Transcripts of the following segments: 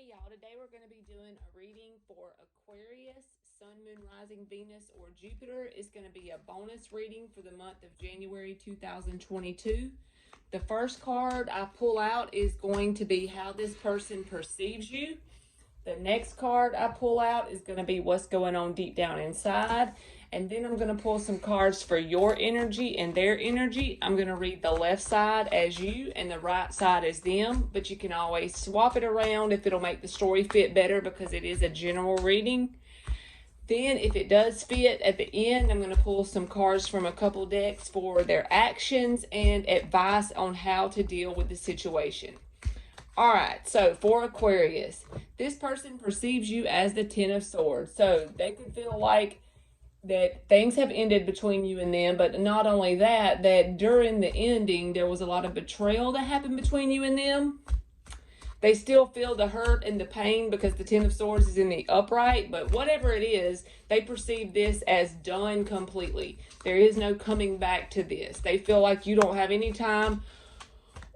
Hey y'all, today we're going to be doing a reading for Aquarius, Sun, Moon, Rising, Venus, or Jupiter. It's going to be a bonus reading for the month of January 2022. The first card I pull out is going to be how this person perceives you. The next card I pull out is going to be what's going on deep down inside. And then I'm going to pull some cards for your energy and their energy. I'm going to read the left side as you and the right side as them. But you can always swap it around if it'll make the story fit better because it is a general reading. Then if it does fit at the end, I'm going to pull some cards from a couple decks for their actions and advice on how to deal with the situation. All right, so for Aquarius, this person perceives you as the Ten of Swords. So they could feel like that things have ended between you and them, but not only that, that during the ending, there was a lot of betrayal that happened between you and them. They still feel the hurt and the pain because the Ten of Swords is in the upright, but whatever it is, they perceive this as done completely. There is no coming back to this. They feel like you don't have any time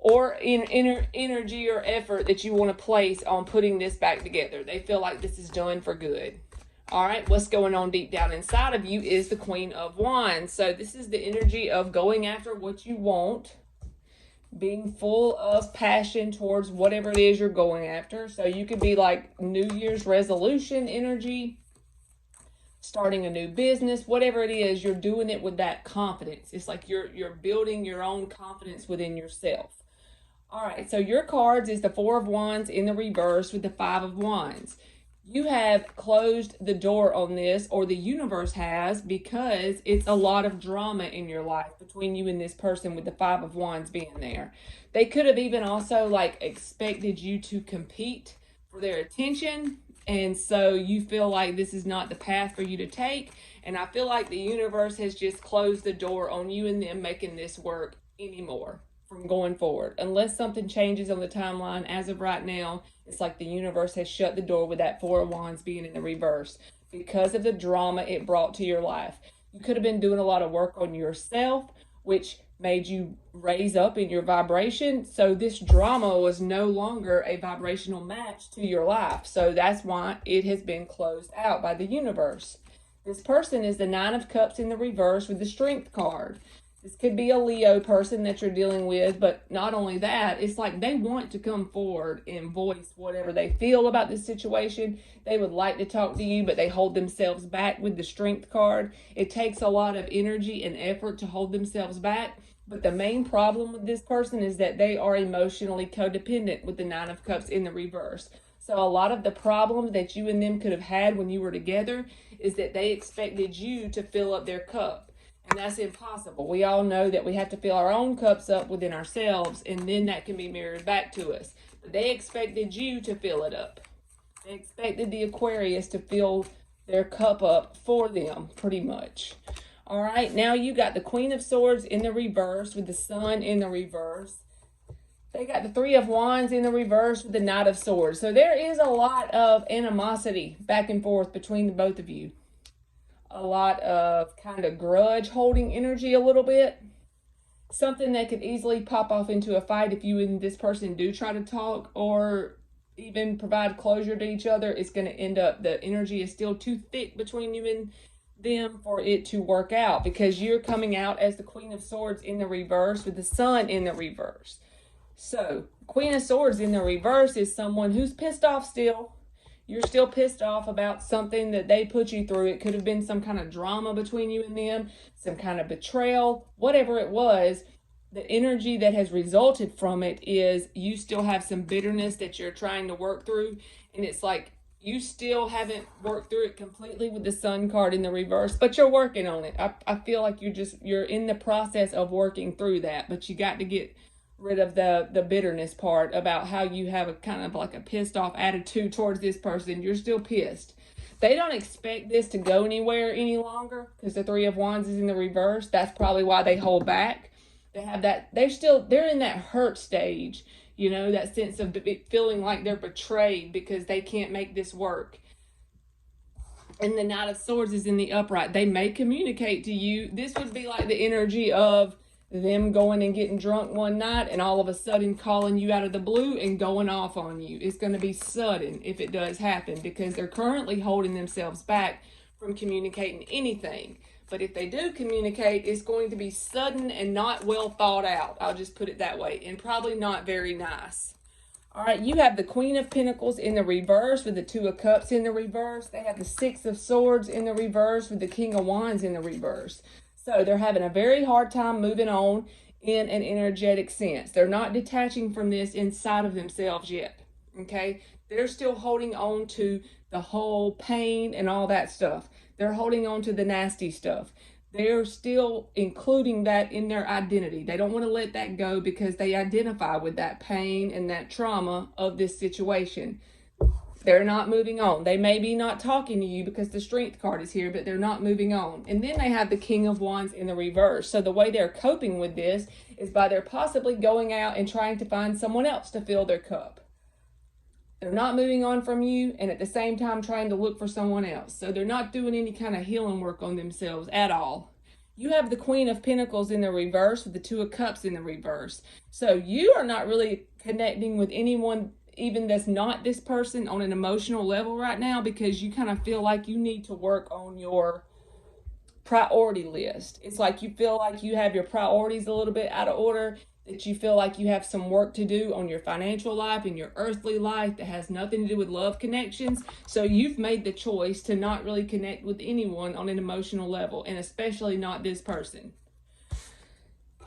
or energy or effort that you want to place on putting this back together. They feel like this is done for good. All right, what's going on deep down inside of you is the Queen of Wands. So this is the energy of going after what you want, being full of passion towards whatever it is you're going after. So you could be like New Year's resolution energy, starting a new business, whatever it is, you're doing it with that confidence. It's like you're building your own confidence within yourself. All right, so your cards is the Four of Wands in the reverse with the Five of Wands. You have closed the door on this, or the universe has, because it's a lot of drama in your life between you and this person with the Five of Wands being there. They could have even also like expected you to compete for their attention, and so you feel like this is not the path for you to take. And I feel like the universe has just closed the door on you and them making this work anymore from going forward. Unless something changes on the timeline, as of right now, it's like the universe has shut the door with that Four of Wands being in the reverse because of the drama it brought to your life. You could have been doing a lot of work on yourself, which made you raise up in your vibration. So this drama was no longer a vibrational match to your life. So that's why it has been closed out by the universe. This person is the Nine of Cups in the reverse with the Strength card. This could be a Leo person that you're dealing with, but not only that, it's like they want to come forward and voice whatever they feel about this situation. They would like to talk to you, but they hold themselves back with the Strength card. It takes a lot of energy and effort to hold themselves back, but the main problem with this person is that they are emotionally codependent with the Nine of Cups in the reverse. So a lot of the problems that you and them could have had when you were together is that they expected you to fill up their cup. And that's impossible. We all know that we have to fill our own cups up within ourselves, and then that can be mirrored back to us. But they expected you to fill it up. They expected the Aquarius to fill their cup up for them, pretty much. All right, now you got the Queen of Swords in the reverse with the Sun in the reverse. They got the Three of Wands in the reverse with the Knight of Swords. So there is a lot of animosity back and forth between the both of you. A lot of kind of grudge holding energy a little bit. Something that could easily pop off into a fight if you and this person do try to talk or even provide closure to each other. It's going to end up, the energy is still too thick between you and them for it to work out, because you're coming out as the Queen of Swords in the reverse with the Sun in the reverse. So Queen of Swords in the reverse is someone who's pissed off still. You're still pissed off about something that they put you through. It could have been some kind of drama between you and them, some kind of betrayal, whatever it was. The energy that has resulted from it is you still have some bitterness that you're trying to work through. And it's like you still haven't worked through it completely with the Sun card in the reverse, but you're working on it. I feel like you're in the process of working through that, but you got to get rid of the bitterness part about how you have a kind of like a pissed off attitude towards this person. You're still pissed. They don't expect this to go anywhere any longer because the Three of Wands is in the reverse. That's probably why they hold back. They have that, they're in that hurt stage, you know, that sense of feeling like they're betrayed because they can't make this work. And the Knight of Swords is in the upright. They may communicate to you. This would be like the energy of them going and getting drunk one night and all of a sudden calling you out of the blue and going off on you. It's going to be sudden if it does happen, because they're currently holding themselves back from communicating anything. But if they do communicate, it's going to be sudden and not well thought out. I'll just put it that way, and probably not very nice. All right, you have the Queen of Pentacles in the reverse with the Two of Cups in the reverse. They have the Six of Swords in the reverse with the King of Wands in the reverse. So they're having a very hard time moving on in an energetic sense. They're not detaching from this inside of themselves yet, okay? They're still holding on to the whole pain and all that stuff. They're holding on to the nasty stuff. They're still including that in their identity. They don't want to let that go because they identify with that pain and that trauma of this situation. They're not moving on. They may be not talking to you because the Strength card is here, but they're not moving on. And then they have the King of Wands in the reverse. So the way they're coping with this is by they're possibly going out and trying to find someone else to fill their cup. They're not moving on from you, and at the same time trying to look for someone else. So they're not doing any kind of healing work on themselves at all. You have the Queen of Pentacles in the reverse with the Two of Cups in the reverse. So you are not really connecting with anyone, even that's not this person, on an emotional level right now, because you kind of feel like you need to work on your priority list. It's like you feel like you have your priorities a little bit out of order, that you feel like you have some work to do on your financial life and your earthly life that has nothing to do with love connections. So you've made the choice to not really connect with anyone on an emotional level, and especially not this person.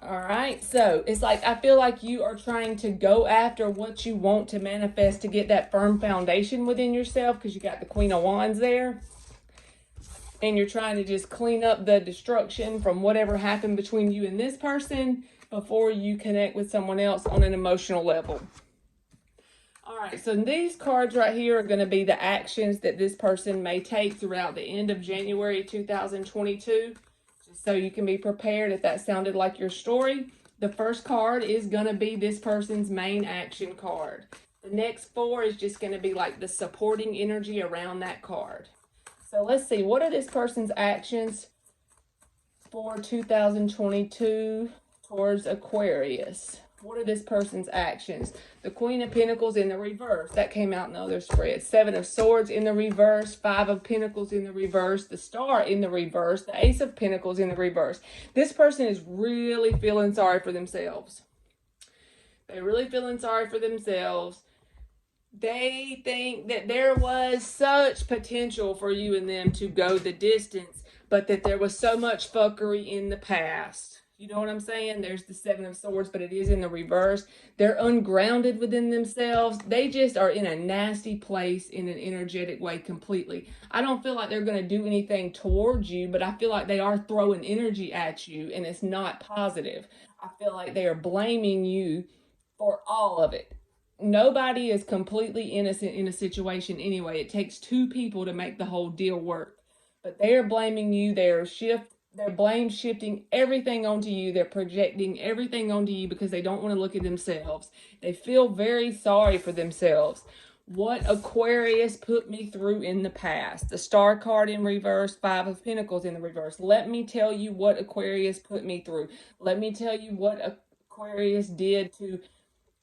All right, so it's like I feel like you are trying to go after what you want to manifest to get that firm foundation within yourself, because you got the Queen of Wands there. And you're trying to just clean up the destruction from whatever happened between you and this person before you connect with someone else on an emotional level. All right, so these cards right here are going to be the actions that this person may take throughout the end of January 2022, just so you can be prepared if that sounded like your story. The first card is going to be this person's main action card. The next four is just going to be like the supporting energy around that card. So let's see, what are this person's actions for 2022 towards Aquarius? What are this person's actions? The Queen of Pentacles in the reverse. That came out in the other spread. Seven of Swords in the reverse. Five of Pentacles in the reverse. The Star in the reverse. The Ace of Pentacles in the reverse. This person is really feeling sorry for themselves. They're really feeling sorry for themselves. They think that there was such potential for you and them to go the distance, but that there was so much fuckery in the past. You know what I'm saying? There's the Seven of Swords, but it is in the reverse. They're ungrounded within themselves. They just are in a nasty place in an energetic way completely. I don't feel like they're going to do anything towards you, but I feel like they are throwing energy at you, and it's not positive. I feel like they are blaming you for all of it. Nobody is completely innocent in a situation anyway. It takes two people to make the whole deal work. But they are blaming you. They're blame shifting everything onto you. They're projecting everything onto you because they don't want to look at themselves. They feel very sorry for themselves. What Aquarius put me through in the past. The Star card in reverse, Five of Pentacles in the reverse. Let me tell you what Aquarius put me through. Let me tell you what Aquarius did to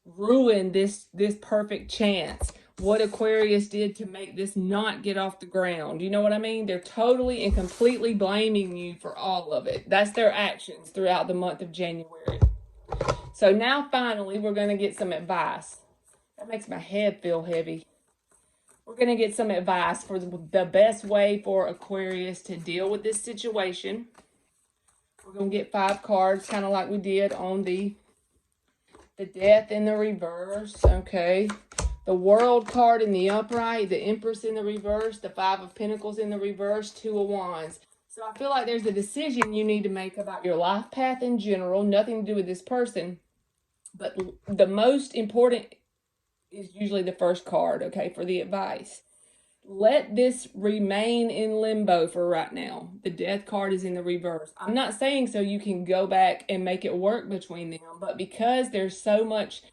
ruin this perfect chance. What Aquarius did to make this not get off the ground. You know what I mean? They're totally and completely blaming you for all of it. That's their actions throughout the month of January. So now finally we're going to get some advice. That makes my head feel heavy. We're going to get some advice for the best way for Aquarius to deal with this situation. We're going to get 5 cards, kind of like we did on the Death in the reverse, okay. The World card in the upright, the Empress in the reverse, the Five of Pentacles in the reverse, Two of Wands. So I feel like there's a decision you need to make about your life path in general, nothing to do with this person. But the most important is usually the first card, okay, for the advice. Let this remain in limbo for right now. The Death card is in the reverse. I'm not saying so you can go back and make it work between them, but because there's so much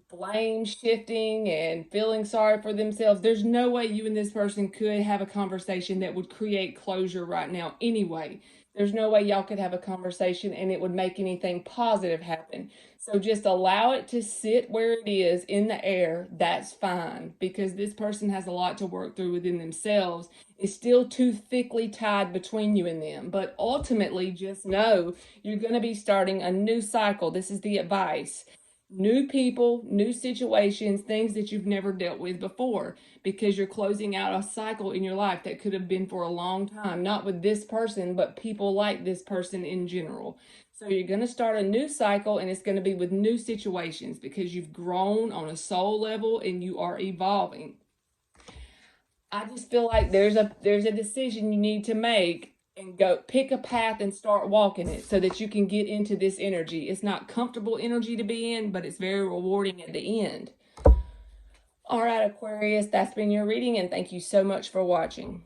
blame shifting and feeling sorry for themselves, there's no way you and this person could have a conversation that would create closure right now anyway. There's no way y'all could have a conversation and it would make anything positive happen. So just allow it to sit where it is in the air. That's fine, because this person has a lot to work through within themselves. It's still too thickly tied between you and them. But ultimately, just know you're going to be starting a new cycle. This is the advice. New people, new situations, things that you've never dealt with before, because you're closing out a cycle in your life that could have been for a long time, not with this person, but people like this person in general. So you're going to start a new cycle, and it's going to be with new situations because you've grown on a soul level and you are evolving. I just feel like there's a decision you need to make, and go pick a path and start walking it so that you can get into this energy. It's not comfortable energy to be in, but it's very rewarding at the end. All right, Aquarius, that's been your reading, and thank you so much for watching.